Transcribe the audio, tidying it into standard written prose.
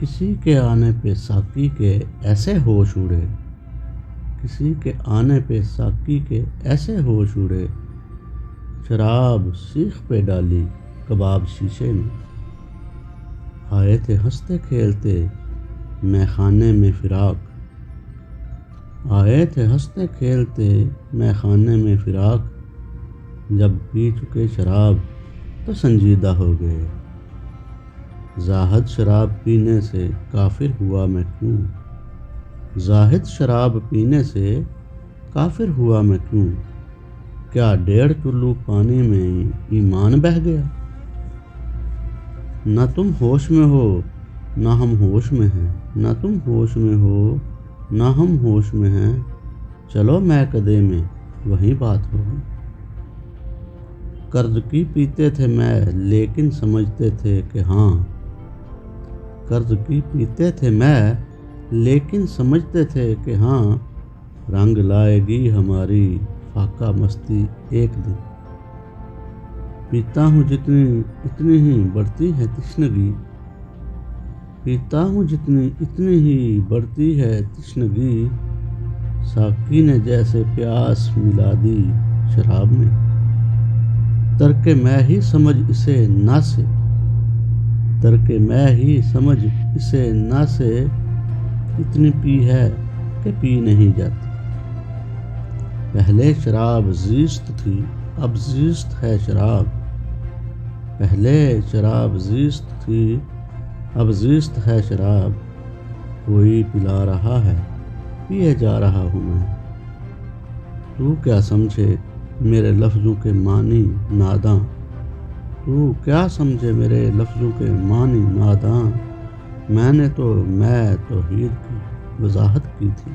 کسی کے آنے پہ ساقی کے ایسے ہوش اڑے، کسی کے آنے پہ ساقی کے ایسے ہوش اڑے، شراب سیخ پہ ڈالی کباب شیشے میں، آئے تھے ہنستے کھیلتے مے خانے میں فراق، آئے تھے ہنستے کھیلتے مے خانے میں فراق، جب پی چکے شراب تو سنجیدہ ہو گئے، زاہد شراب پینے سے کافر ہوا میں کیوں، زاہد شراب پینے سے کافر ہوا میں کیوں، کیا 1.5 چلو پانی میں ایمان بہہ گیا، نہ تم ہوش میں ہو نہ ہم ہوش میں ہیں، نہ تم ہوش میں ہو نہ ہم ہوش میں ہیں، چلو میکدے میں وہیں بات ہوگی، قرض کی پیتے تھے میں لیکن سمجھتے تھے کہ ہاں، قرض کی پیتے تھے میں لیکن سمجھتے تھے کہ ہاں، رنگ لائے گی ہماری فاقہ مستی ایک دن، پیتا ہوں جتنی اتنی ہی بڑھتی ہے تشنگی، پیتا ہوں جتنی اتنی ہی بڑھتی ہے تشنگی، ساقی نے جیسے پیاس ملا دی شراب میں، ترک میں ہی سمجھ اسے نہ سے، ترک میں ہی سمجھ اسے نہ سے، اتنی پی ہے کہ پی نہیں جاتی، پہلے شراب زیست تھی اب زیست ہے شراب، پہلے شراب زیست تھی اب زیست ہے شراب، کوئی پلا رہا ہے پیے جا رہا ہوں میں، تو کیا سمجھے میرے لفظوں کے معنی ناداں، تو کیا سمجھے میرے لفظوں کے معنی ناداں، میں نے تو توحید کی وضاحت کی تھی۔